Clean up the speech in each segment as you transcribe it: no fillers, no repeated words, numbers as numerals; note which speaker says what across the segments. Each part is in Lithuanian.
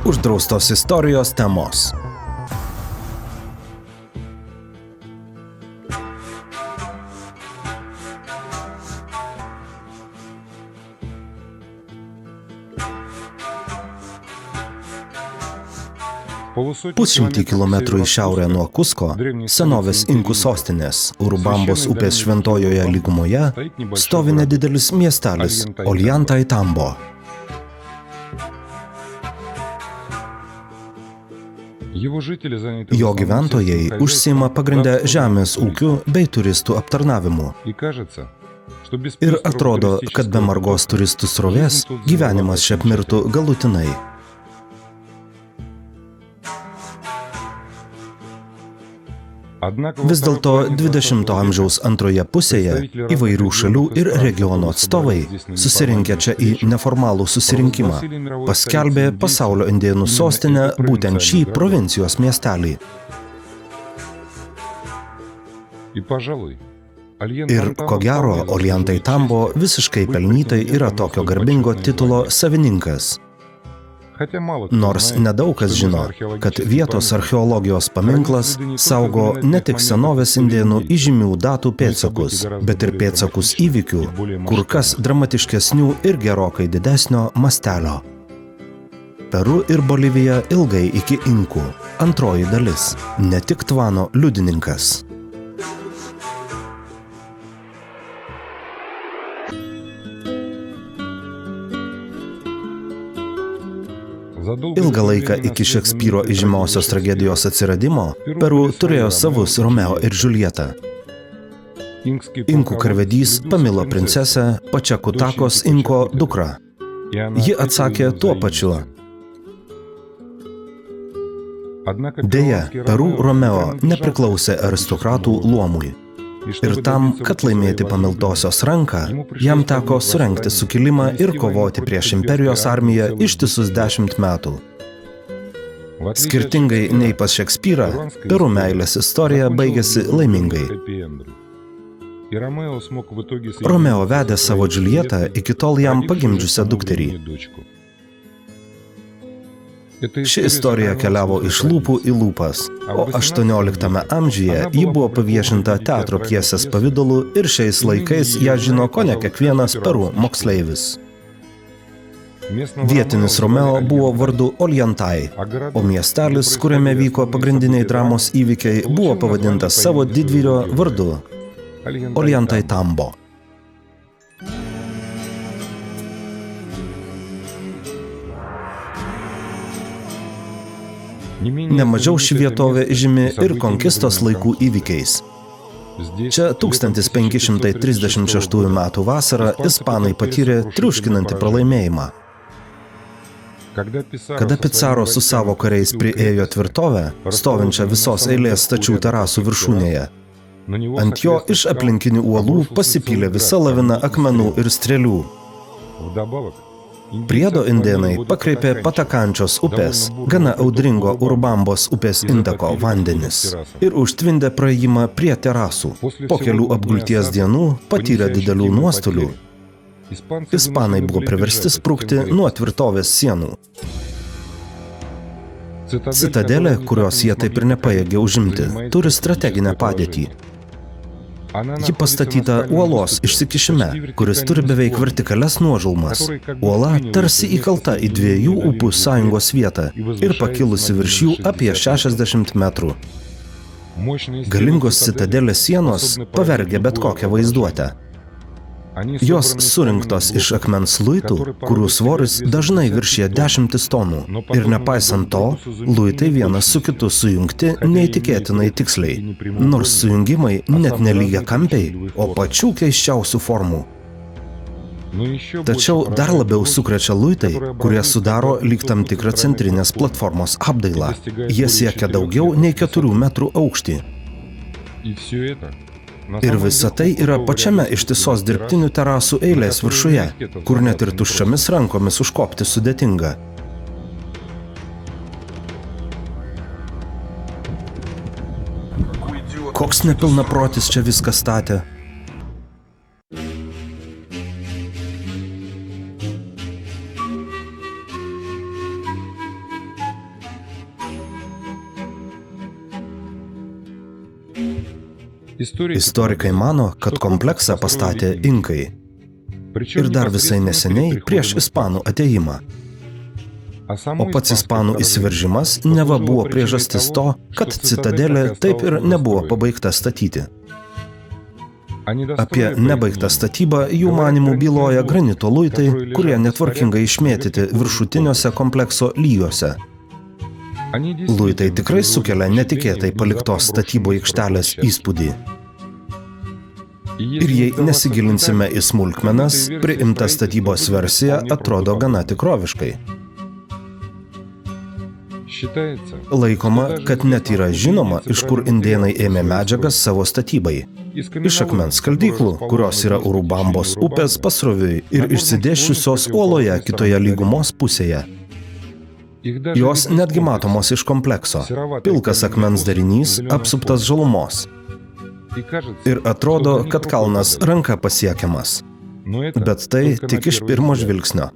Speaker 1: Uždraustos istorijos temos. Pusšimtį kilometrų į šiaurę nuo Kusko, senovės inkų sostinės, Urubambos upės šventojoje lygumoje, stovi nedidelis miestelis Ollantaytambo. Jo gyventojai užsiima pagrindę žemės ūkiu bei turistų aptarnavimu. Ir atrodo, kad be margos turistų srovės gyvenimas čia apmirtų galutinai. Vis dėlto 20 amžiaus antroje pusėje įvairių šalių ir regionų atstovai, susirinkę čia į neformalų susirinkimą, paskelbė pasaulio indėnų sostinę būtent šį provincijos miestelį. Ir ko gero, Ollantaytambo visiškai pelnytai yra tokio garbingo titulo savininkas. Nors nedaug kas žino, kad vietos archeologijos paminklas saugo ne tik senovės indėnų įžymių datų pėdsakus, bet ir pėdsakus įvykių, kur kas dramatiškesnių ir gerokai didesnio mastelio. Peru ir Bolivija ilgai iki inkų. Antroji dalis. Ne tik Tvano liudininkas. Ilgą laiką iki Šekspyro įžymiosios tragedijos atsiradimo Peru turėjo savus Romeo ir Džiuljetą. Inkų karvedys pamilo princesę Pachakutakos Inko dukrą. Ji atsakė tuo pačiu. Deja, Peru Romeo nepriklausė aristokratų luomui. Ir tam, kad laimėti pamiltosios ranką, jam teko surengti sukilimą ir kovoti prieš imperijos armiją ištisus 10 metų. Skirtingai nei pas Šekspyrą, Peru meilės istorija baigėsi laimingai. Romeo vedė savo Džiuljetą iki tol jam pagimdžiusią dukterį. Ši istorija keliavo iš lūpų į lūpas, o 18 amžiuje ji buvo paviešinta teatro pjesės pavidalu ir šiais laikais ją žino kone kiekvienas Peru moksleivis. Vietinis Romeo buvo vardu Ollantay, o miestelis, kuriame vyko pagrindiniai dramos įvykiai, buvo pavadintas savo didvyrio vardu Ollantaytambo. Nemažiau ši vietovė žymi ir konkistos laikų įvykiais. Čia 1536 metų vasarą ispanai patyrė triuškinantį pralaimėjimą. Kada Pizarro su savo kariais priėjo tvirtovę, stovinčią visos eilės stačių terasų viršūnėje, ant jo iš aplinkinių uolų pasipylė visa lavina akmenų ir strėlių. Priedo indėnai pakreipė Patakančios upės, gana audringo Urubambos upės intako vandenis ir užtvindė praėjimą prie terasų. Po kelių apgulties dienų patyrė didelių nuostolių. Ispanai buvo priversti sprukti nuo tvirtovės sienų. Citadelė, kurios jie taip ir nepajėgė užimti, turi strateginę padėtį. Ji pastatyta uolos išsikišime, kuris turi beveik vertikalias nuožulmas. Uola tarsi įkalta į dviejų upių sąjungos vietą ir pakilusi virš jų apie 60 metrų. Galingos citadelės sienos pavergia bet kokią vaizduotę. Jos surinktos iš akmens luitų, kurių svoris dažnai viršija 10 tonų. Ir nepaisant to, luitai vienas su kitu sujungti neįtikėtinai tiksliai. Nors sujungimai net nelygiakampiai, o pačių keisčiausių formų. Tačiau dar labiau sukrečia luitai, kurie sudaro lyg tam tikrą centrinės platformos apdailą. Jie siekia daugiau nei 4 metrų aukštį. Ir visa tai yra pačiame ištisos dirbtinių terasų eilės viršuje, kur net ir tuščiomis rankomis užkopti sudėtinga. Koks nepilnaprotis čia viską statė. Istorikai mano, kad kompleksą pastatė inkai. Ir dar visai neseniai prieš ispanų atėjimą. O pats ispanų įsiveržimas neva buvo priežastis to, kad citadelė taip ir nebuvo pabaigta statyti. Apie nebaigtą statybą jų manimų byloja granito luitai, kurie netvarkingai išmėtyti viršutiniuose komplekso lygiuose. Luitai tikrai sukelia netikėtai paliktos statybų aikštelės įspūdį. Ir jei nesigilinsime į smulkmenas, priimta statybos versija atrodo gana tikroviškai. Laikoma, kad net yra žinoma, iš kur indėnai ėmė medžiagas savo statybai. Iš akmens skaldyklų, kurios yra Urubambos upės pasroviui ir išsidėsčiusios uoloje kitoje lygumos pusėje. Jos netgi matomos iš komplekso. Pilkas akmens darinys apsuptas žalumos. Ir atrodo, kad kalnas ranka pasiekiamas. Bet tai tik iš pirmo žvilgsnio.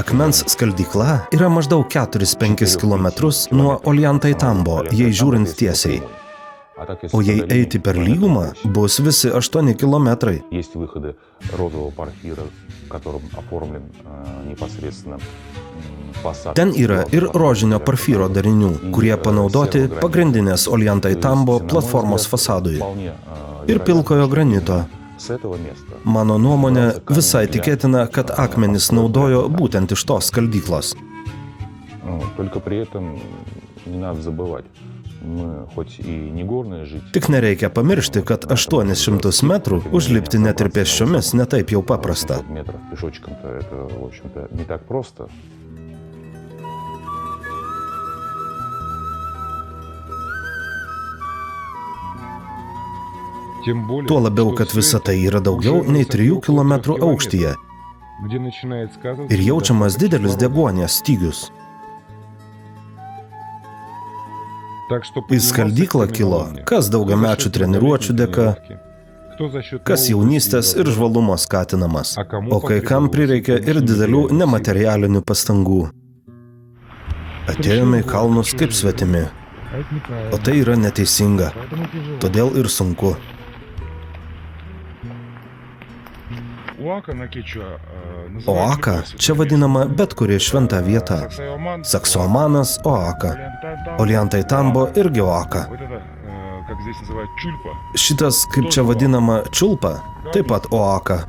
Speaker 1: Akmens skaldykla yra maždaug 4-5 km nuo Oljantai Tambo, jei žiūrint tiesiai. O jei eiti per lygumą, bus visi 8 kilometrai. Ten yra ir rožinio porfyro darinių, kurie panaudoti pagrindinės Oljantai Tambo platformos fasadui. Ir pilkojo granito. Mano nuomonė, visai tikėtina, kad akmenis naudojo būtent iš tos skaldyklos. Tik nereikia pamiršti, kad 800 metrų užlipti net ir pėsčiomis netaip jau paprasta. Tuo labiau, kad visa tai yra daugiau nei 3 km aukštyje ir jaučiamas didelis deguonies stygius. Į skaldyklą kilo, kas daugiamečių treniruočių dėka, kas jaunystės ir žvalumo skatinamas, o kai kam prireikė ir didelių nematerialinių pastangų. Atėjome į kalnus kaip svetimi, o tai yra neteisinga, todėl ir sunku. Oaka čia vadinama bet kuri šventa vieta. Saksomanas – Oaka. Oljantai Tambo irgi Oaka. Šitas, kaip čia vadinama, čiulpa, taip pat Oaka.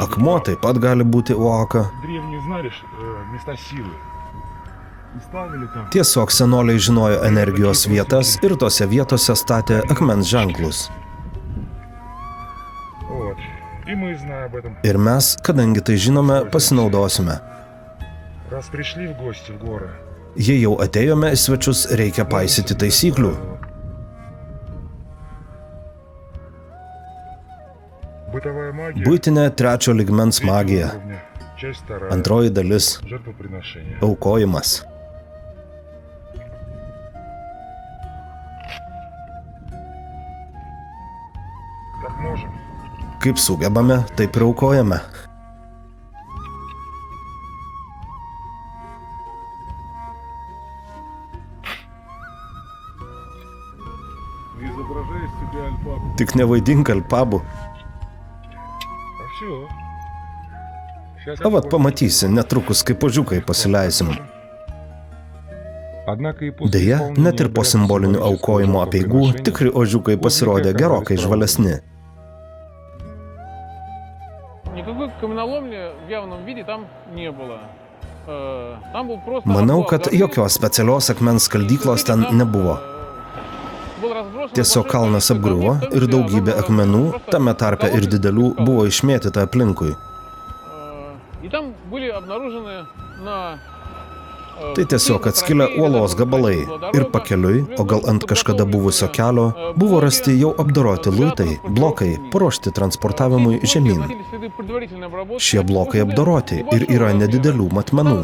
Speaker 1: Akmuo taip pat gali būti Oaka. Tiesiog senoliai žinojo energijos vietas ir tose vietose statė akmens ženklus. Ir mes, kadangi tai žinome, pasinaudosime. Jei jau atėjome į svečius, reikia paisyti taisyklių. Buitinė 3 lygmens magija. Antroji dalis – aukojimas. Kaip sugebame, taip ir aukojame. Tik nevaidink alpabų. O vat pamatysi, netrukus kaip ožiukai pasileisim. Deja, net ir po simbolinių aukojimo apeigų tikri ožiukai pasirodė gerokai žvalesni. Manau, kad jokios specialios akmens skaldyklos ten nebuvo. Tiesiog kalnas apgriuvo ir daugybė akmenų, tame tarpe ir didelių, buvo išmėtyta aplinkui. Tai tiesiog atskilę uolos gabalai ir pakeliui, o gal ant kažkada buvusio kelio, buvo rasti jau apdoroti luitai, blokai, paruošti transportavimui žemyn. Šie blokai apdoroti ir yra nedidelių matmenų.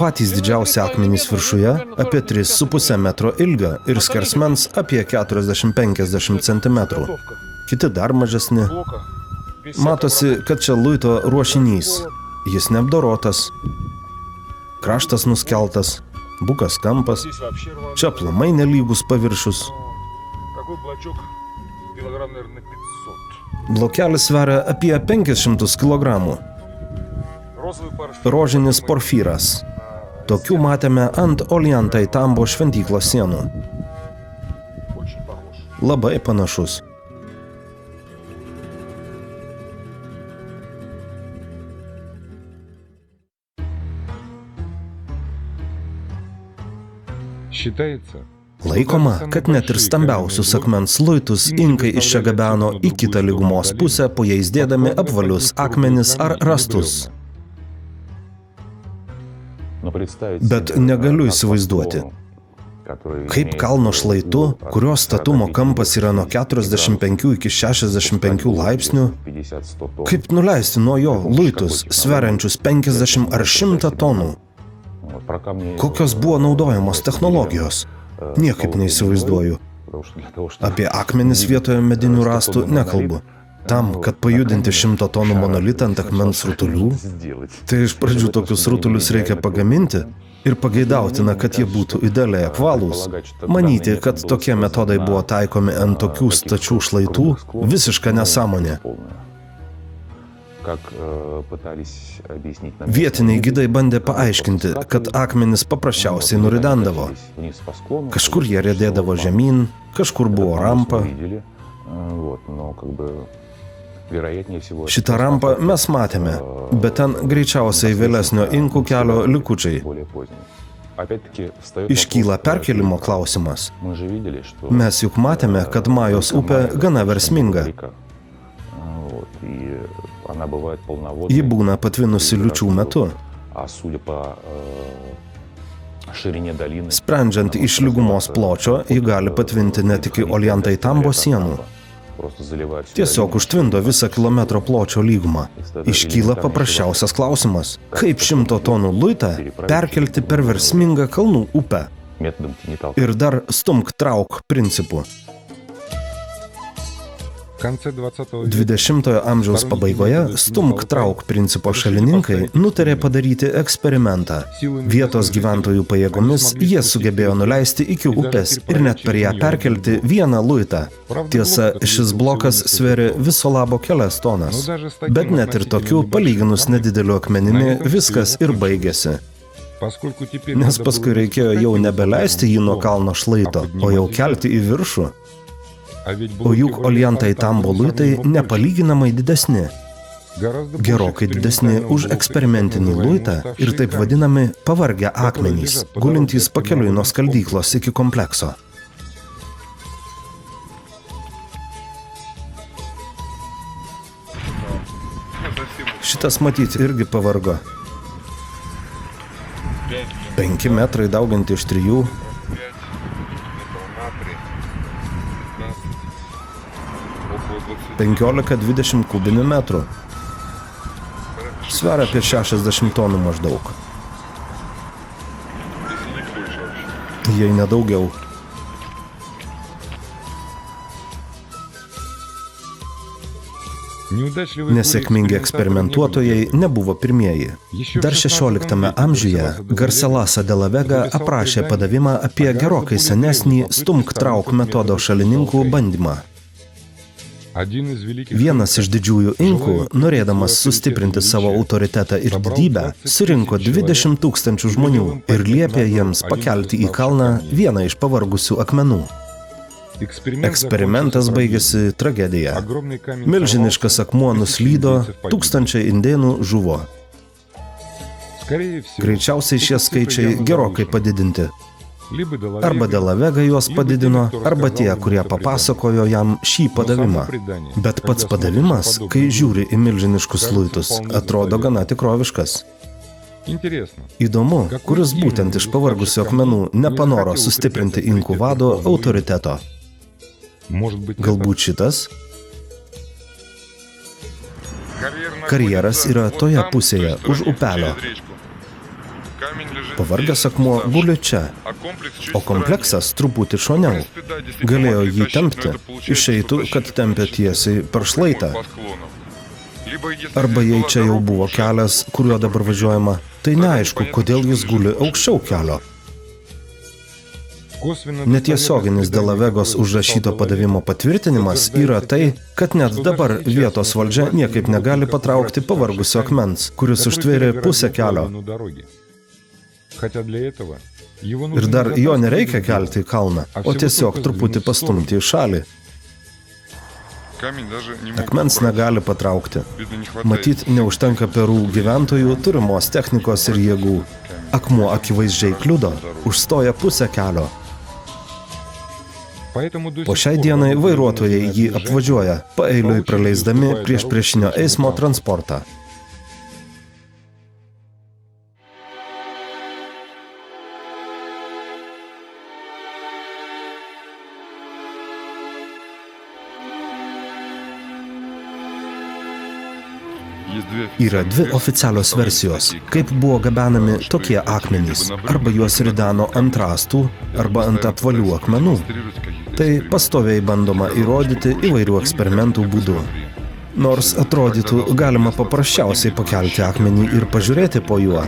Speaker 1: Patys didžiausi akmenys viršuje apie 3,5 metro ilgio ir skersmens apie 40-50 cm. Kiti dar mažesni. Matosi, kad čia luito ruošinys. Jis neapdorotas. Kraštas nuskeltas, bukas kampas, čia aplamai nelygus paviršius. Blokelis sveria apie 500 kg. Rožinis porfyras. Tokių matėme ant Oljantai Tambo šventyklos sienų. Labai panašus. Laikoma, kad net ir stambiausius akmens luitus inkai iš čia gabeno į kitą lygumos pusę, po jais dėdami apvalius akmenis ar rastus. Bet negaliu įsivaizduoti, kaip kalno šlaitu, kurio statumo kampas yra nuo 45 iki 65 laipsnių, kaip nuleisti nuo jo luitus, sveriančius 50 ar 100 tonų. Kokios buvo naudojamos technologijos? Niekaip neįsivaizduoju. Apie akmenis vietoje medinių rastų nekalbu. Tam, kad pajudinti 100 tonų monolitą ant akmens rutulių, tai iš pradžių tokius rutulius reikia pagaminti ir pageidautina, kad jie būtų idealiai apvalūs. Manyti, kad tokie metodai buvo taikomi ant tokių stačių šlaitų, visiška nesąmonė. Vietiniai gidai bandė paaiškinti, kad akmenys paprasčiausiai nuridendavo. Kažkur jie riedėdavo žemyn, kažkur buvo rampa. Šitą rampą mes matėme, bet ten greičiausiai vėlesnio inkų kelio likučiai. Iškyla perkelimo klausimas. Mes juk matėme, kad Majos upė gana versminga. Ji būna patvinusi liūčių metu. Sprendžiant iš lygumos pločio, ji gali patvinti net iki Oljantai Tambo sienų. Tiesiog užtvindo visą kilometro pločio lygumą. Iškyla paprasčiausias klausimas, kaip 100 tonų luitą perkelti per versmingą kalnų upę. Ir dar stumk-trauk principu. 20-ojo amžiaus pabaigoje stumk-trauk principo šalininkai nutarė padaryti eksperimentą. Vietos gyventojų pajėgomis jie sugebėjo nuleisti iki upės ir net per ją perkelti vieną luitą. Tiesa, šis blokas sveria viso labo kelias tonas. Bet net ir tokiu, palyginus nedideliu akmenimi, viskas ir baigėsi. Nes paskui reikėjo jau nebeleisti jį nuo kalno šlaito, o jau kelti į viršų. O juk Oljantai Tambo luitai nepalyginamai didesni. Gerokai didesni už eksperimentinį luitą ir taip vadinami pavargę akmenys, gulintys pakeliui nuo skaldyklos iki komplekso. Šitas matyti irgi pavargo. 5 metrai dauginti iš 3. 15-20 kubinių metrų. Sveria apie 60 tonų maždaug. Jei nedaugiau. Nesėkmingi eksperimentuotojai nebuvo pirmieji. Dar 16 amžiuje Garcilaso de la Vega aprašė padavimą apie gerokai senesnį stumk-trauk metodo šalininkų bandymą. Vienas iš didžiųjų inkų, norėdamas sustiprinti savo autoritetą ir didybę, surinko 20 000 žmonių ir liepė jiems pakelti į kalną vieną iš pavargusių akmenų. Eksperimentas baigėsi tragedija. Milžiniškas akmuo nuslydo, tūkstančiai indėnų žuvo. Greičiausiai šie skaičiai gerokai padidinti. Arba de la Vega juos padidino, arba tie, kurie papasakojo jam šį padavimą. Bet pats padavimas, kai žiūri į milžiniškus luitus, atrodo gana tikroviškas. Įdomu, kuris būtent iš pavargusių akmenų nepanoro sustiprinti inkų vado autoriteto. Galbūt šitas? Karjeras yra toje pusėje, už upelio. Pavargęs akmuo guli čia, o kompleksas truputį šoniau. Galėjo jį tempti, išeitų, kad tempė tiesiai per šlaitą. Arba jei čia jau buvo kelias, kuriuo dabar važiuojama, tai neaišku, kodėl jis guli aukščiau kelio. Netiesioginis Delavegos užrašyto padavimo patvirtinimas yra tai, kad net dabar vietos valdžia niekaip negali patraukti pavargusio akmens, kuris užtvėrė pusę kelio. Ir dar jo nereikia kelti į kalną, o tiesiog truputį pastumti į šalį. Akmens negali patraukti. Matyt, neužtenka Perų gyventojų turimos technikos ir jėgų. Akmuo akivaizdžiai kliudo, užstoja pusę kelio. Po šiai dienai vairuotojai jį apvažiuoja, paeiliui praleisdami priešpriešinio eismo transportą. Yra dvi oficialios versijos, kaip buvo gabenami tokie akmenys. Arba juos rideno ant rąstų, arba ant apvalių akmenų. Tai pastoviai bandoma įrodyti įvairių eksperimentų būdu. Nors atrodytų, galima paprasčiausiai pakelti akmenį ir pažiūrėti po juo.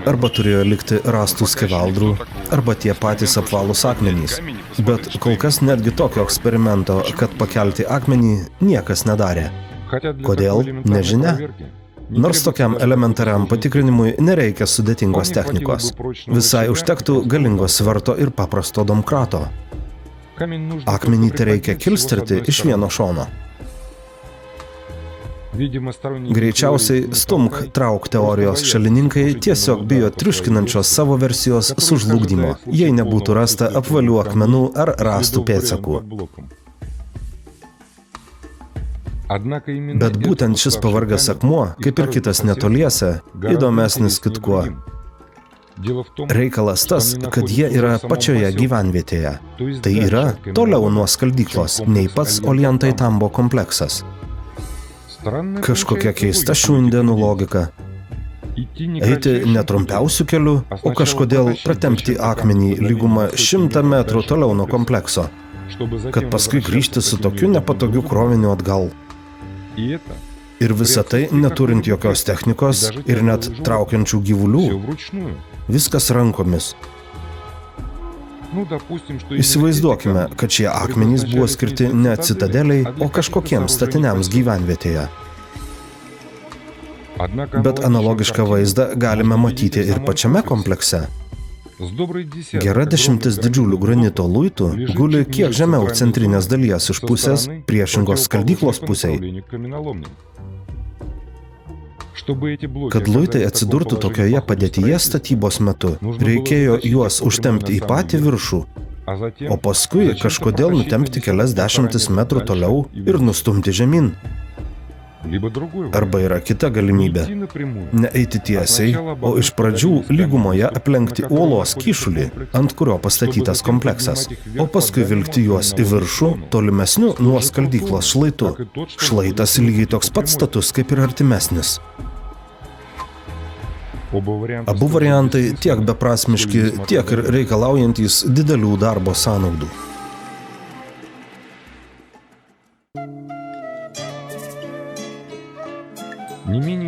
Speaker 1: Arba turėjo likti rąstų skeveldrų, arba tie patys apvalūs akmenys. Bet kol kas netgi tokio eksperimento, kad pakelti akmenį, niekas nedarė. Kodėl? Nežinia. Nors tokiam elementariam patikrinimui nereikia sudėtingos technikos. Visai užtektų galingo sverto ir paprasto domkrato. Akmenį tereikia kilstelti iš vieno šono. Greičiausiai stumk trauk teorijos šalininkai tiesiog bijo triuškinančios savo versijos sužlugdymo, jei nebūtų rasta apvalių akmenų ar rąstų pėdsakų. Bet būtent šis pavargęs akmuo, kaip ir kitas netoliese, įdomesnis kitkuo. Reikalas tas, kad jie yra pačioje gyvenvietėje. Tai yra toliau nuo skaldyklos, nei pats Oljantai Tambo kompleksas. Kažkokia keista šių indėnų logika. Eiti netrumpiausių kelių, o kažkodėl pratempti akmenį lygumą 100 metrų toliau nuo komplekso, kad paskui grįžti su tokiu nepatogiu kroviniu atgal. Ir visa tai neturint jokios technikos ir net traukiančių gyvulių. Viskas rankomis. Įsivaizduokime, kad šie akmenys buvo skirti ne citadeliai, o kažkokiems statiniams gyvenvietėje. Bet analogišką vaizdą galime matyti ir pačiame komplekse. Gera 10 didžiulių granito luitų guli kiek žemiau centrinės dalies iš pusės priešingos skaldyklos pusei. Kad luitai atsidurtų tokioje padėtyje statybos metu, reikėjo juos užtempti į patį viršų, o paskui kažkodėl nutempti kelias dešimtis metrų toliau ir nustumti žemyn. Arba yra kita galimybė – neeiti tiesiai, o iš pradžių lygumoje aplenkti uolos kyšulį, ant kurio pastatytas kompleksas, o paskui vilkti juos į viršų tolimesniu nuo skaldyklos šlaitu. Šlaitas lygiai toks pats status kaip ir artimesnis. Abu variantai tiek beprasmiški, tiek ir reikalaujantys didelių darbo sąnaudų.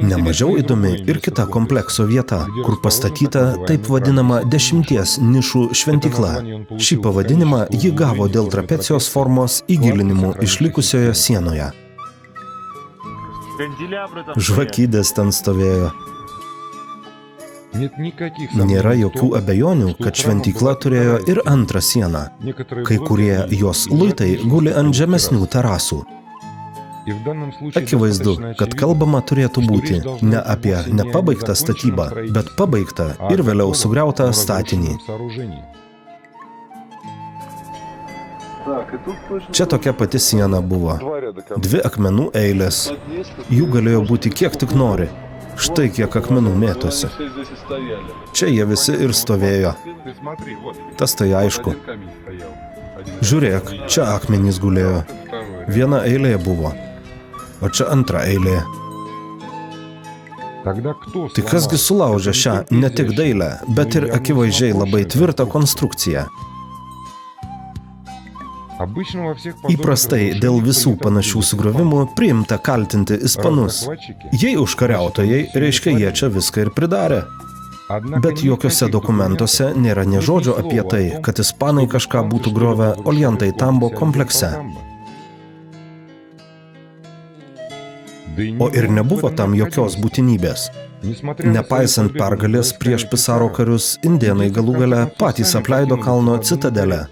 Speaker 1: Nemažiau įdomi ir kita komplekso vieta, kur pastatyta taip vadinama 10 nišų šventykla. Šį pavadinimą ji gavo dėl trapecijos formos įgilinimų išlikusioje sienoje. Žvakidės ten stovėjo. Nėra jokių abejonių, kad šventykla turėjo ir antrą sieną. Kai kurie jos luitai guli ant žemesnių terasų. Akivaizdu, kad kalbama turėtų būti ne apie nepabaigtą statybą, bet pabaigtą ir vėliau sugriautą statinį. Čia tokia pati siena buvo. 2 akmenų eilės. Jų galėjo būti kiek tik nori. Štai kiek akmenų mėtosi. Čia jie visi ir stovėjo. Tas tai aišku. Žiūrėk, čia akmenys gulėjo. Viena eilė buvo. O čia antra eilė. Tai kasgi sulaužė šią ne tik dailę, bet ir akivaizdžiai labai tvirtą konstrukciją. Įprastai dėl visų panašių sugriovimų priimta kaltinti ispanus. Jei užkariautojai, reiškia jie čia viską ir pridarė. Bet jokiuose dokumentuose nėra nė žodžio apie tai, kad ispanai kažką būtų griovę Ollantaytambo komplekse. O ir nebuvo tam jokios būtinybės. Nepaisant pergalės prieš Pisaro karius, indėnai galų gale patys apleido kalno citadelę.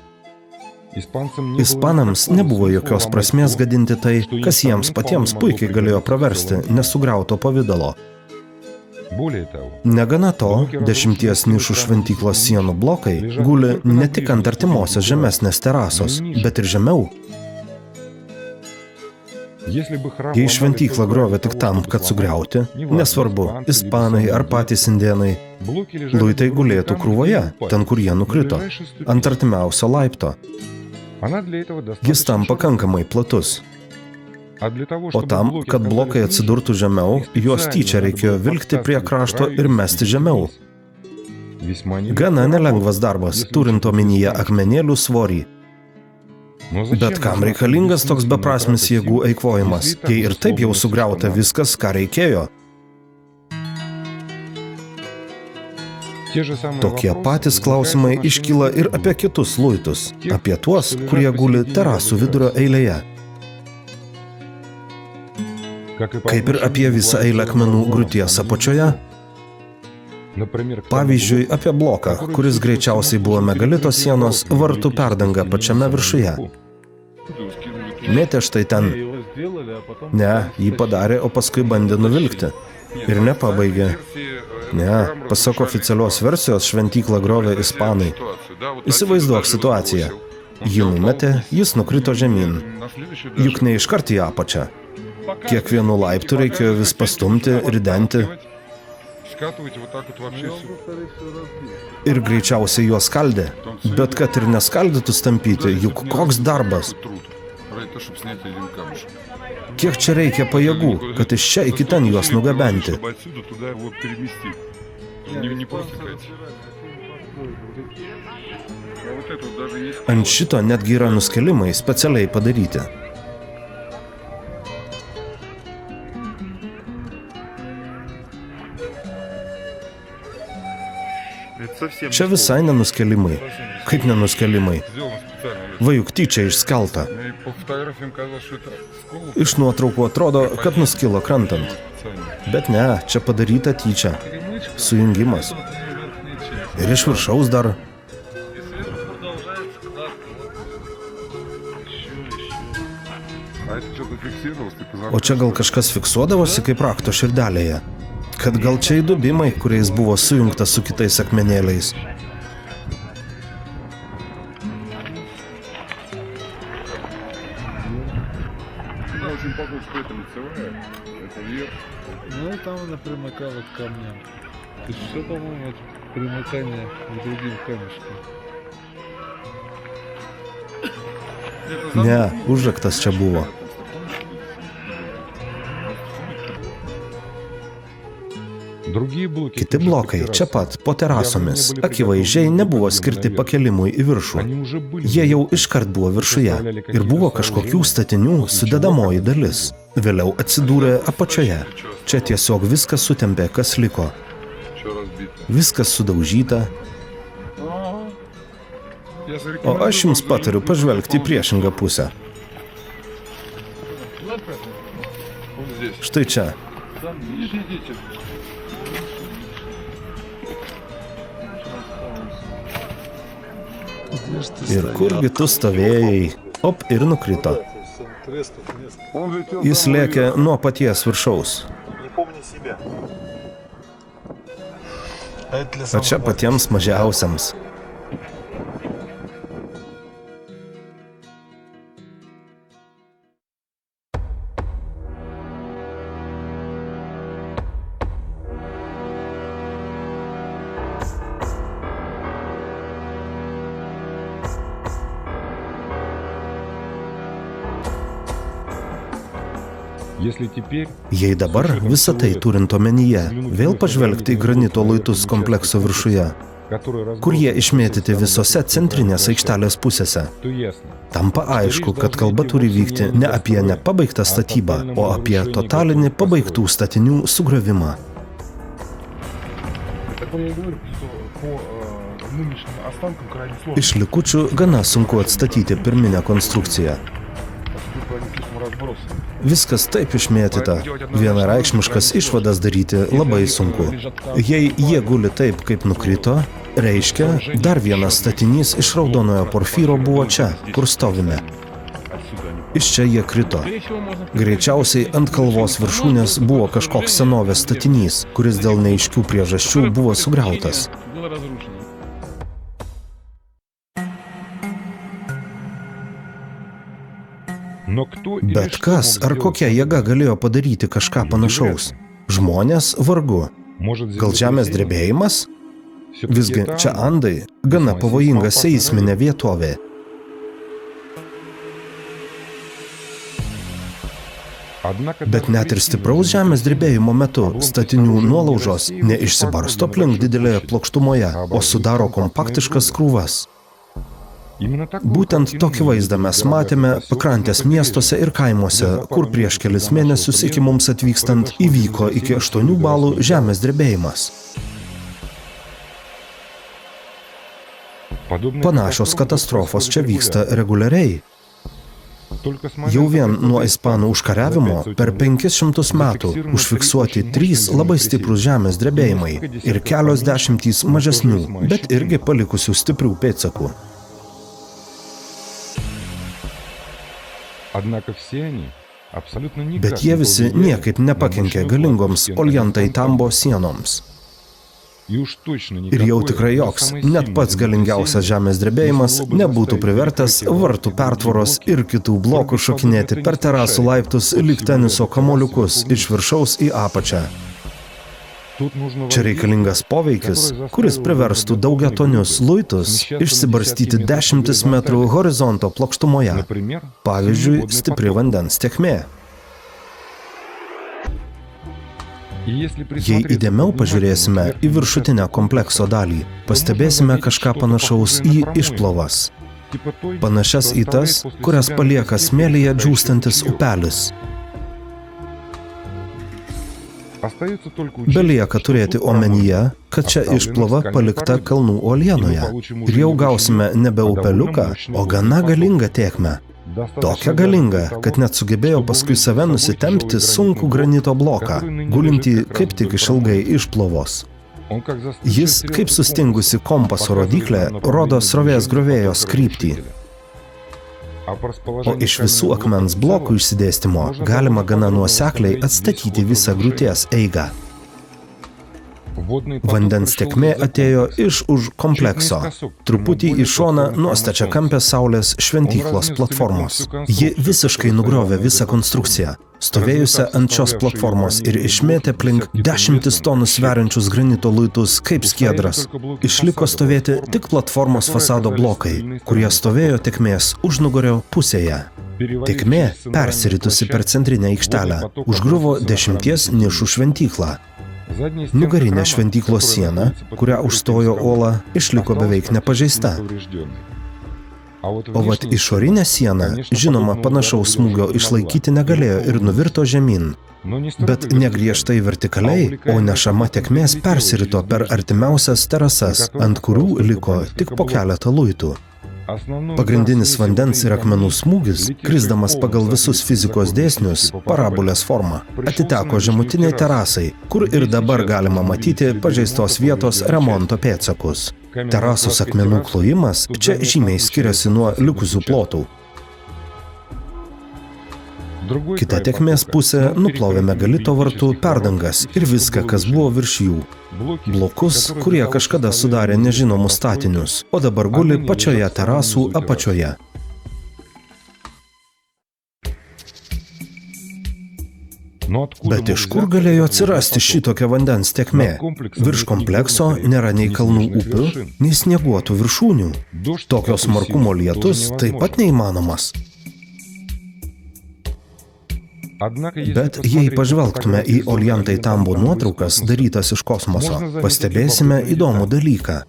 Speaker 1: Ispanams nebuvo jokios prasmės gadinti tai, kas jiems patiems puikiai galėjo praversti nesugriauto pavidalo. Negana to, 10 nišų šventyklos sienų blokai guli ne tik ant artimosios žemesnės terasos, bet ir žemiau. Jei šventyklą griovė tik tam, kad sugriauti, nesvarbu, ispanai ar patys indėnai, luitai gulėtų krūvoje, ten, kur jie nukrito, ant artimiausio laipto. Jis tam pakankamai platus. O tam, kad blokai atsidurtų žemiau, juos tyčia reikėjo vilkti prie krašto ir mesti žemiau. Gana nelengvas darbas, turint omenyje akmenėlių svorį. Bet kam reikalingas toks beprasmis jėgų eikvojimas, jei ir taip jau sugriauta viskas, ką reikėjo? Tokie patys klausimai iškyla ir apie kitus luitus, apie tuos, kurie guli terasų vidurio eilėje. Kaip ir apie visą eilę akmenų griūties apačioje. Pavyzdžiui, apie bloką, kuris greičiausiai buvo megalito sienos vartų perdanga pačiame viršuje. Mėtė štai ten. Ne, jį padarė, o paskui bandė nuvilkti. Ir nepabaigė. Ne, pasak oficialios versijos, šventyklą griovė ispanai. Įsivaizduok situaciją. Jį numetė, jis nukrito žemyn. Juk ne iškart į apačią. Kiekvienu laiptu reikėjo vis pastumti, ridenti. Ir greičiausiai juos skaldė. Bet kad ir neskaldytų stampyti, juk koks darbas. Kiek čia reikia pajėgų, kad iš čia iki ten juos nugabenti? Ant šito netgi yra nuskelimai specialiai padaryti. Čia visai nenuskelimai. Kaip nenuskelimai? Va juk tyčia išskelta. Iš nuotraukų atrodo, kad nuskilo krantant. Bet ne, čia padaryta tyčia. Sujungimas. Ir iš viršaus dar. O čia gal kažkas fiksuodavosi kaip rakto širdelėje? Kad gal čia įdubimai, kuriais buvo sujungtas su kitais akmenėliais.
Speaker 2: Ну и там она примыкала к камням. То есть все, по-моему, это примыкание к другим камешкам.
Speaker 1: Ne, užraktas čia buvo. Kiti blokai čia pat, po terasomis, akivaizdžiai nebuvo skirti pakelimui į viršų. Jie jau iškart buvo viršuje ir buvo kažkokių statinių sudedamoji dalis. Vėliau atsidūrė apačioje. Čia tiesiog viskas sutempė, kas liko. Viskas sudaužyta. O aš jums patariu pažvelgti į priešingą pusę. Štai čia. Ir kurgi tu stovėjai, op ir nukrito. Jis lėkė nuo paties viršaus. O čia patiems mažiausiams. Jei dabar visą tai turint omenyje, vėl pažvelgti į granito luitus komplekso viršuje, kur jie išmėtyti visose centrinės aikštelės pusėse, tampa aišku, kad kalba turi vykti ne apie nepabaigtą statybą, o apie totalinį pabaigtų statinių sugriovimą. Iš likučių gana sunku atstatyti pirminę konstrukciją. Viskas taip išmėtyta, vienareikšmiškas išvadas daryti labai sunku. Jei jie guli taip, kaip nukrito, reiškia, dar vienas statinys iš raudonojo porfyro buvo čia, kur stovime. Iš čia jie krito. Greičiausiai ant kalvos viršūnės buvo kažkoks senovės statinys, kuris dėl neaiškių priežasčių buvo sugriautas. Bet kas ar kokia jėga galėjo padaryti kažką panašaus? Žmonės vargu. Gal žemės drebėjimas? Visgi čia Andai gana pavojinga seisminė vietovė. Bet net ir stipraus žemės drebėjimo metu statinių nuolaužos neišsibarsto aplink didelėje plokštumoje, o sudaro kompaktiškas krūvas. Būtent tokį vaizdą mes matėme pakrantės miestuose ir kaimuose, kur prieš kelis mėnesius iki mums atvykstant įvyko iki 8 balų žemės drebėjimas. Panašios katastrofos čia vyksta reguliariai. Jau vien nuo ispanų užkariavimo per 500 metų užfiksuoti 3 labai stiprūs žemės drebėjimai ir kelios dešimtys mažesnių, bet irgi palikusių stiprių pėdsakų. Bet jie visi niekaip nepakenkė galingoms Oljantai Tambo sienoms. Ir jau tikrai joks, net pats galingiausias žemės drebėjimas nebūtų privertęs vartų pertvaros ir kitų blokų šokinėti per terasų laiptus lyg teniso kamuoliukus iš viršaus į apačią. Čia reikalingas poveikis, kuris priverstų daugiatonius luitus išsibarstyti 10 metrų horizonto plokštumoje. Pavyzdžiui, stipri vandens tėkmė. Jei įdėmiau pažiūrėsime į viršutinę komplekso dalį, pastebėsime kažką panašaus į išplovas. Panašias į tas, kurias palieka smėlyje džiūstantis upelis. Belieka turėti omenyje, kad čia išplova palikta kalnų uolienoje. Ir jau gausime nebe upeliuką, o gana galingą tėkmę. Tokia galinga, kad net sugebėjo paskui save nusitempti sunkų granito bloką, gulintį kaip tik išilgai išplovos. Jis, kaip sustingusi kompaso rodyklė, rodo srovės griovėjos kryptį. O iš visų akmens blokų išsidėstymo galima gana nuosekliai atstatyti visą griūties eigą. Vandens tėkmė atėjo iš už komplekso, truputį į šoną nuo stačiakampės saulės šventyklos platformos. Ji visiškai nugriovė visą konstrukciją, stovėjusią ant šios platformos ir išmėtė aplink 10 tonų sveriančius granito luitus kaip skiedras. Išliko stovėti tik platformos fasado blokai, kurie stovėjo tėkmės užnugario pusėje. Tėkmė, persiritusi per centrinę aikštelę, užgriuvo 10 nišų šventyklą. Nugarinė šventyklos siena, kurią užstojo uola, išliko beveik nepažeista. O vat išorinė siena, žinoma, panašaus smūgio išlaikyti negalėjo ir nuvirto žemyn. Bet ne griežtai vertikaliai, o nešama tėkmės persirito per artimiausias terasas, ant kurių liko tik po keletą luitų. Pagrindinis vandens ir akmenų smūgis, krisdamas pagal visus fizikos dėsnius, parabolės formą, atiteko žemutiniai terasai, kur ir dabar galima matyti pažeistos vietos remonto pėdsakus. Terasos akmenų klojimas čia žymiai skiriasi nuo likusių plotų. Kita tėkmės pusė nuplovė megalito vartų perdangas ir viską, kas buvo virš jų. Blokus, kurie kažkada sudarė nežinomus statinius, o dabar guli pačioje terasų apačioje. Bet iš kur galėjo atsirasti šitokia vandens tėkmė? Virš komplekso nėra nei kalnų upių, nei snieguotų viršūnių. Tokios smarkumo lietus taip pat neįmanomas. Bet jei pažvelgtume į Oljantai Tambo nuotraukas darytas iš kosmoso, pastebėsime įdomų dalyką.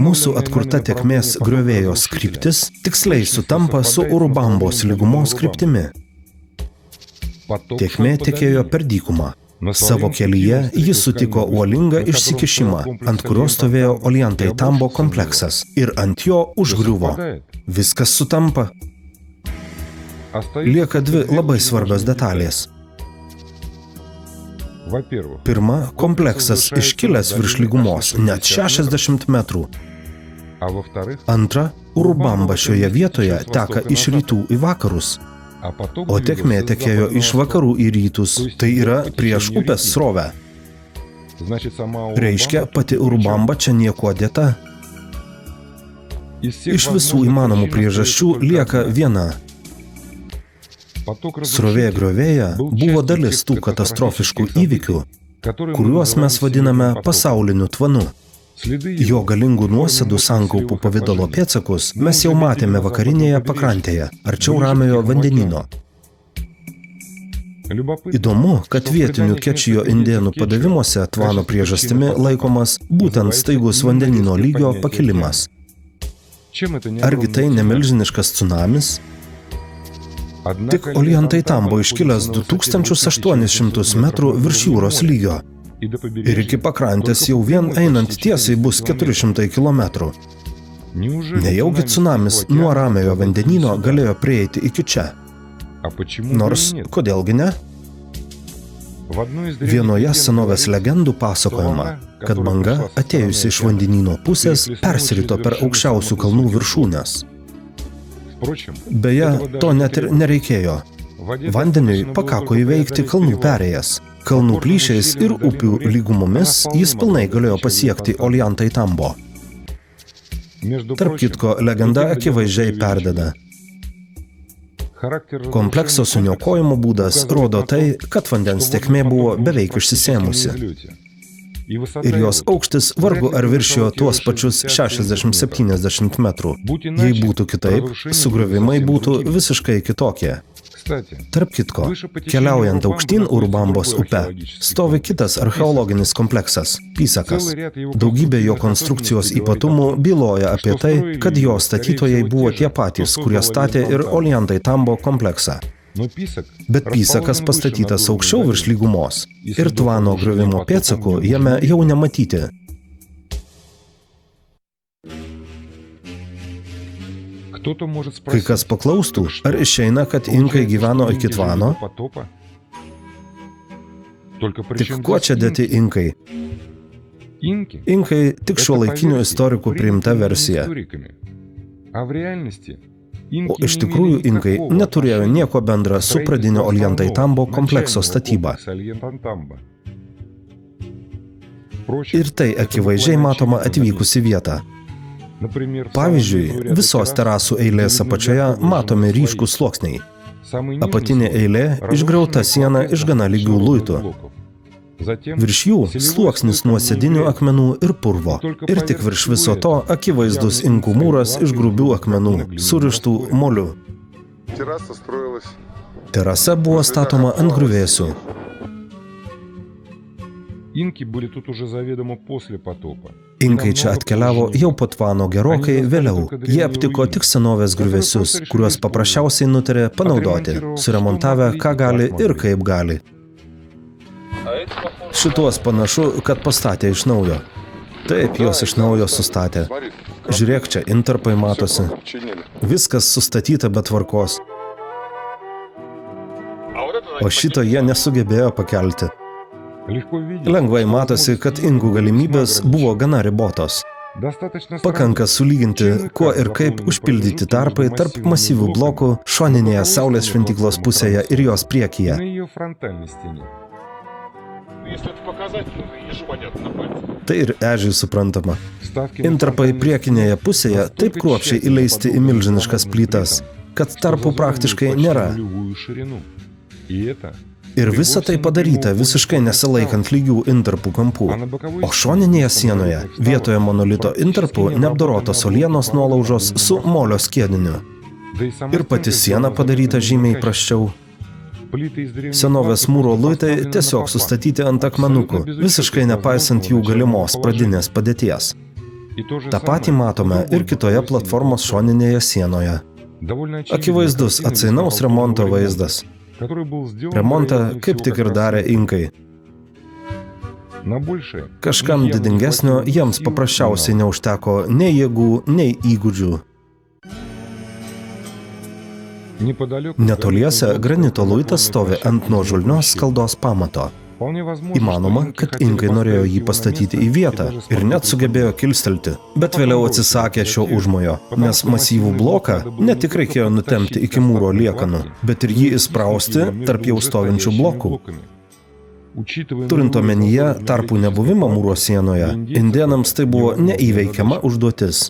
Speaker 1: Mūsų atkurta tėkmės griovėjos kryptis tiksliai sutampa su Urubambos lygumos kryptimi. Tėkmė tekėjo per dykumą. Savo kelyje jis sutiko uolingą išsikišimą, ant kurio stovėjo Ollantay Tambo kompleksas ir ant jo užgriuvo. Viskas sutampa. Lieka dvi labai svarbios detalės. Pirma, kompleksas iškilęs virš lygumos net 60 metrų. Antra, Urubamba šioje vietoje teka iš rytų į vakarus, o tėkmė tekėjo iš vakarų į rytus, tai yra prieš upės srovę. Reiškia, pati Urubamba čia niekuo dėta. Iš visų įmanomų priežasčių lieka viena. Srovė griovėja buvo dalis tų katastrofiškų įvykių, kuriuos mes vadiname pasauliniu tvanu. Jo galingų nuosėdų sankaupų pavidalo pėdsakus mes jau matėme vakarinėje pakrantėje, arčiau Ramiojo vandenyno. Įdomu, kad vietinių Kečijo indėnų padavimuose tvano priežastimi laikomas būtent staigus vandenyno lygio pakilimas. Argi tai nemilžiniškas tsunamis? Tik Ollantay Tambo iškilęs 2800 metrų virš jūros lygio. Ir iki pakrantės jau vien einant tiesiai bus 400 kilometrų. Nejaugi tsunamis nuo Ramiojo vandenyno galėjo prieiti iki čia. Nors, kodėlgi ne? Vienoje senovės legendų pasakojama, kad banga, atėjusi iš vandenyno pusės, persirito per aukščiausių kalnų viršūnes. Beje, to net ir nereikėjo. Vandeniui pakako įveikti kalnų perėjas. Kalnų plyšiais ir upių lygumomis jis pilnai galėjo pasiekti Ollantay Tambo. Tarp kitko, legenda akivaizdžiai perdeda. Komplekso suniokojimo būdas rodo tai, kad vandens tėkmė buvo beveik išsisėmusi. Ir jos aukštis vargu ar viršijo tuos pačius 60-70 metrų. Jei būtų kitaip, sugriovimai būtų visiškai kitokie. Tarp kitko, keliaujant aukštyn Urubambos upe, stovi kitas archeologinis kompleksas – Pisakas. Daugybė jo konstrukcijos ypatumų byloja apie tai, kad jo statytojai buvo tie patys, kurie statė ir Ollantay Tambo kompleksą. Bet Pisakas pastatytas aukščiau virš lygumos ir tvano griovimo pėdsakų jame jau nematyti. Kai kas paklaustų, ar išeina, kad inkai gyveno iki tvano? Tik kuo čia dėti inkai? Inkai tik šiuolaikinių istorikų priimta versija. O iš tikrųjų inkai neturėjo nieko bendra su pradinio Ollantay Tambo komplekso statyba. Ir tai akivaizdžiai matoma atvykus į vietą. Pavyzdžiui, visos terasų eilės apačioje matomi ryškūs sluoksniai. Apatinė eilė išgriauta siena iš gana lygių luitų. Virš jų sluoksnis nuo sėdinių akmenų ir purvo. Ir tik virš viso to akivaizdus inkų mūras iš grubių akmenų, surištų molių. Terasa buvo statoma ant griuvėsių. Inkai čia atkeliavo jau po tvano gerokai vėliau. Jie aptiko tik senovės griuvėsius, kuriuos paprasčiausiai nutarė panaudoti, suremontavę ką gali ir kaip gali. Šituos panašu, kad pastatė iš naujo. Taip, juos iš naujo sustatė. Žiūrėk, čia intarpai matosi. Viskas sustatyta be tvarkos. O šito jie nesugebėjo pakelti. Lengvai matosi, kad inkų galimybės buvo gana ribotos. Pakanka sulyginti, kuo ir kaip užpildyti tarpai tarp masyvių blokų šoninėje saulės šventyklos pusėje ir jos priekyje. Tai ir ežiui suprantama. Intarpai priekinėje pusėje taip kruopščiai įleisti į milžiniškas plytas, kad tarpų praktiškai nėra. Ir visa tai padaryta visiškai nesilaikant lygių intarpų kampų. O šoninėje sienoje, vietoje monolito intarpų, neapdorotos uolienos nuolaužos su molio skiediniu. Ir pati siena padaryta žymiai prasčiau. Senovės mūro luitai tiesiog sustatyti ant akmenukų, visiškai nepaisant jų galimos pradinės padėties. Ta patį matome ir kitoje platformos šoninėje sienoje. Akivaizdus atsainaus remonto vaizdas. Remontą kaip tik ir darė inkai. Kažkam didingesnio jiems paprasčiausiai neužteko nei jėgų, nei įgūdžių. Netoliese granito luitas stovi ant nuožulnios skaldos pamato. Įmanoma, kad inkai norėjo jį pastatyti į vietą ir net sugebėjo kilstelti, bet vėliau atsisakė šio užmojo, nes masyvų bloką ne tik reikėjo nutempti iki mūro liekanų, bet ir jį įsprausti tarp jau stovinčių blokų. Turint omenyje tarpų nebuvimą mūro sienoje, indėnams tai buvo neįveikiama užduotis.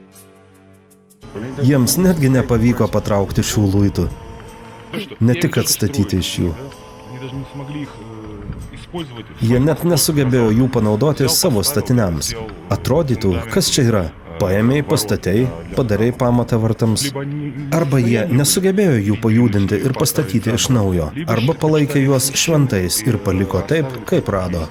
Speaker 1: Jiems netgi nepavyko patraukti šių luitų, ne tik atstatyti iš jų. Jie net nesugebėjo jų panaudoti savo statiniams. Atrodytų, kas čia yra? Paėmei, pastatei, padarei pamatą vartams. Arba jie nesugebėjo jų pajudinti ir pastatyti iš naujo, arba palaikė juos šventais ir paliko taip, kaip rado.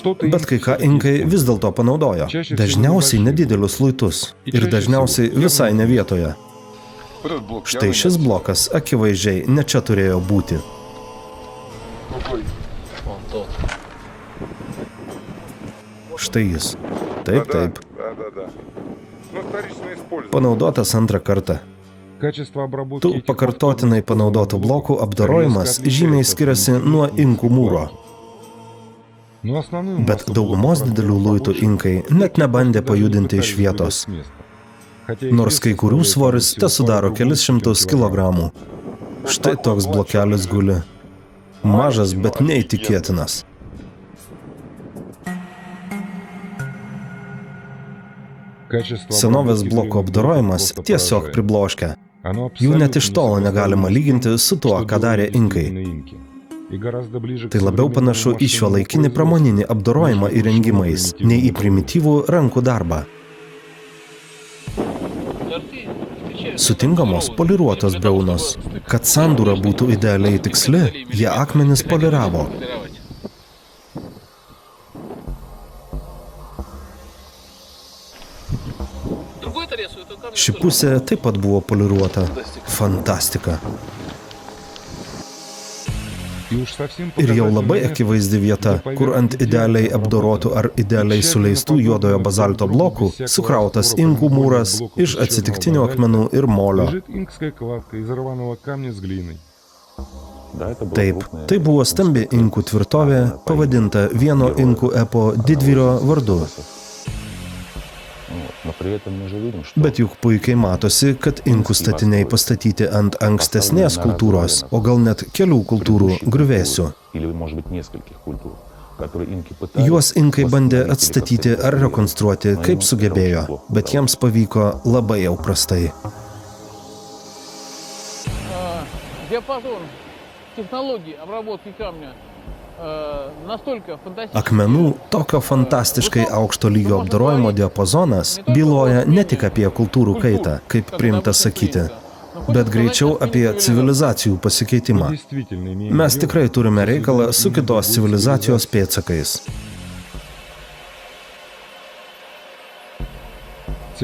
Speaker 1: Bet kai ką inkai vis dėlto panaudojo. Dažniausiai nedidelius luitus ir dažniausiai visai ne vietoje. Štai šis blokas akivaizdžiai ne čia turėjo būti. Štai jis. Taip, taip. Panaudotas antrą kartą. Tų pakartotinai panaudotų blokų apdorojimas žymiai skiriasi nuo inkų mūro. Bet daugumos didelių luitų inkai net nebandė pajudinti iš vietos. Nors kai kurių svoris tesudaro kelis šimtus kilogramų. Štai toks blokelis guli. Mažas, bet neįtikėtinas. Senovės blokų apdorojimas tiesiog pribloškia. Jų net iš tolo negalima lyginti su tuo, ką darė inkai. Tai labiau panašu į šiuolaikinį pramoninį apdorojimą įrengimais, nei į primityvų rankų darbą. Sutinkamos poliruotos briaunos. Kad sandūra būtų idealiai tiksli, jie akmenis poliravo. Ši pusė taip pat buvo poliruota. Fantastika. Ir jau labai akivaizdi vieta, kur ant idealiai apdorotų ar idealiai suleistų juodojo bazalto blokų sukrautas inkų mūras iš atsitiktinių akmenų ir molio. Taip, tai buvo stambi inkų tvirtovė, pavadinta vieno inkų epo didvyrio vardu. Bet juk puikiai matosi, kad inkų statiniai pastatyti ant ankstesnės kultūros, o gal net kelių kultūrų griuvėsių. Juos inkai bandė atstatyti ar rekonstruoti, kaip sugebėjo, bet jiems pavyko labai jau prastai. Akmenų tokio fantastiškai aukšto lygio apdorojimo diapazonas byloja ne tik apie kultūrų kaitą, kaip priimta sakyti, bet greičiau apie civilizacijų pasikeitimą. Mes tikrai turime reikalą su kitos civilizacijos pėdsakais.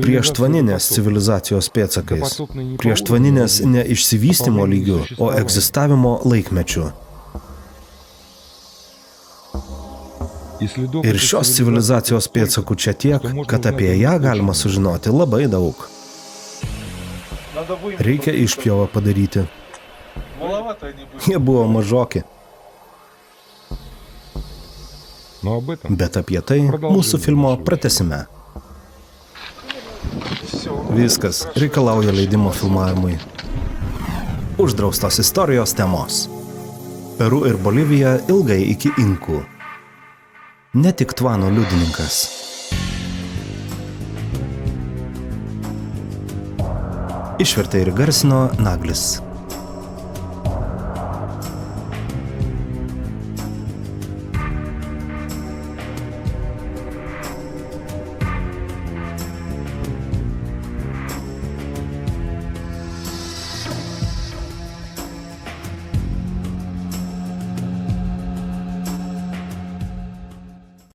Speaker 1: Prieštvaninės civilizacijos pėdsakais. Prieštvaninės ne išsivystymo lygiu, o egzistavimo laikmečiu. Ir šios civilizacijos pėdsakų čia tiek, kad apie ją galima sužinoti labai daug. Reikia išpjovą padaryti. Jie buvo mažoki. Bet apie tai mūsų filmo pratęsime. Viskas, reikalauja leidimo filmavimui. Uždraustos istorijos temos. Peru ir Bolivija ilgai iki inkų. Ne tik Tvano liudininkas. Išvertė ir garsino Naglis.